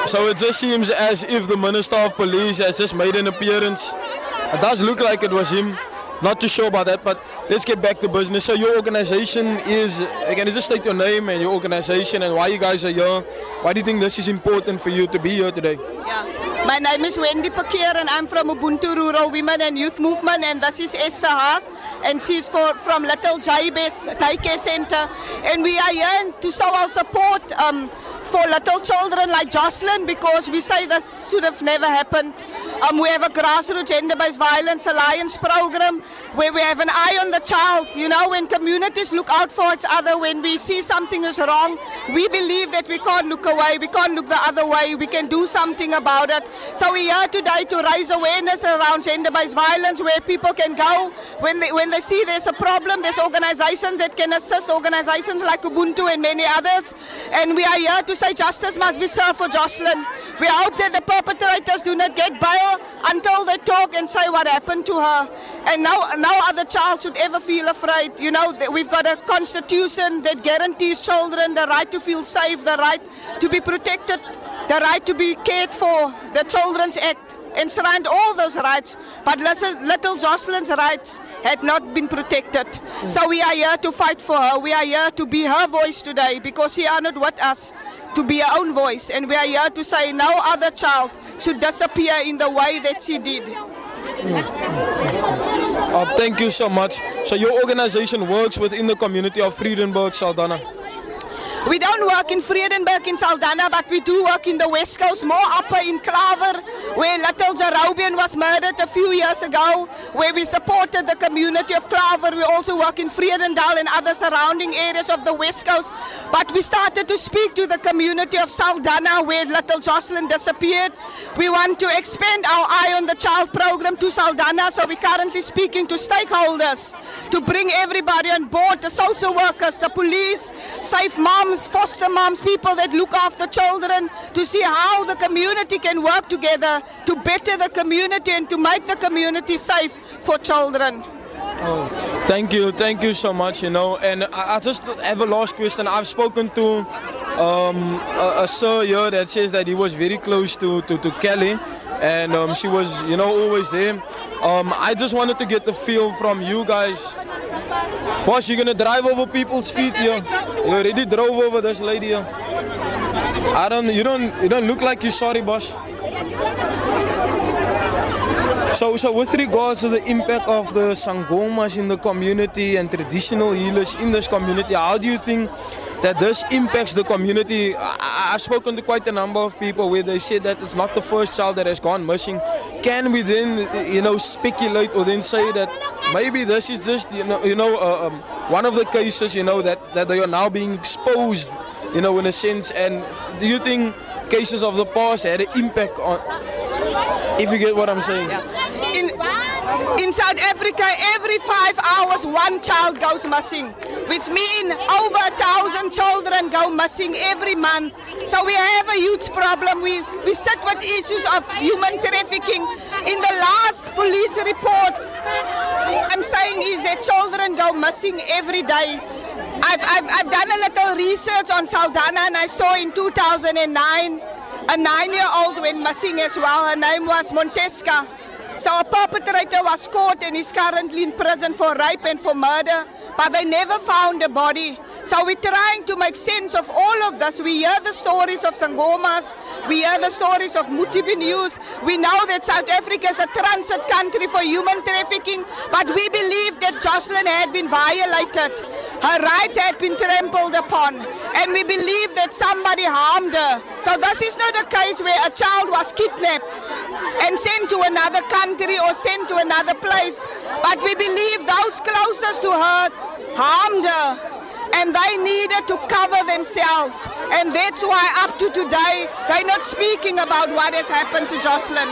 So it just seems as if the Minister of Police has just made an appearance. It does look like it was him. Not too sure about that, but let's get back to business. So your organization is, can you just state your name and your organization and why you guys are here? Why do you think this is important for you to be here today? Yeah. My name is Wendy Pakir and I'm from Ubuntu Rural Women and Youth Movement, and this is Esther Haas and she's from Little Jabez Daycare Center, and we are here to show our support for little children like Jocelyn, because we say this should have never happened. We have a grassroots gender-based violence alliance program where we have an eye on the child. You know, when communities look out for each other, when we see something is wrong, we believe that we can't look away, we can't look the other way, we can do something about it. So we're here today to raise awareness around gender-based violence, where people can go when they see there's a problem. There's organizations that can assist, organizations like Ubuntu and many others, and we are here to say justice must be served for Jocelyn. We hope that the perpetrators do not get bail until they talk and say what happened to her. And no other child should ever feel afraid. You know, we've got a constitution that guarantees children the right to feel safe, the right to be protected, the right to be cared for. The Children's Act enshrined all those rights, but little Jocelyn's rights had not been protected. So we are here to fight for her. We are here to be her voice today, because she are not with us to be her own voice, and we are here to say no other child should disappear in the way that she did. Thank you so much. So your organization works within the community of Vredenburg, Saldanha? We don't work in Vredenburg in Saldanha, but we do work in the West Coast, more upper in Klaver, where little Jerobian was murdered a few years ago, where we supported the community of Klaver. We also work in Vredendal and other surrounding areas of the West Coast. But we started to speak to the community of Saldanha, where little Jocelyn disappeared. We want to expand our Eye on the Child program to Saldanha, so we're currently speaking to stakeholders to bring everybody on board, the social workers, the police, safe moms, foster moms, people that look after children, to see how the community can work together to better the community and to make the community safe for children. Oh, thank you so much, you know. And I just have a last question. I've spoken to a sir here that says that he was very close to Kelly, and she was, you know, always there. I just wanted to get the feel from you guys. Boss, you're gonna drive over people's feet here. You already drove over this lady here. You don't look like you're sorry, boss. So with regards to the impact of the Sangomas in the community and traditional healers in this community, how do you think that this impacts the community? I've spoken to quite a number of people where they said that it's not the first child that has gone missing. Can we then, you know, speculate or then say that maybe this is just, one of the cases, you know, that they are now being exposed, you know, in a sense? And do you think cases of the past had an impact on, if you get what I'm saying? Yeah. In South Africa, every 5 hours, one child goes missing, which means over 1,000 children go missing every month. So we have a huge problem. We sit with issues of human trafficking. In the last police report, I'm saying is that children go missing every day. I've done a little research on Saldanha, and I saw in 2009 a 9-year-old went missing as well. Her name was Montesca. So a perpetrator was caught and is currently in prison for rape and for murder, but they never found a body. So we're trying to make sense of all of this. We hear the stories of Sangomas, we hear the stories of Mutibi News. We know that South Africa is a transit country for human trafficking, but we believe that Jocelyn had been violated. Her rights had been trampled upon, and we believe that somebody harmed her. So this is not a case where a child was kidnapped and sent to another country or sent to another place. But we believe those closest to her harmed her, and they needed to cover themselves. And that's why up to today, they're not speaking about what has happened to Jocelyn.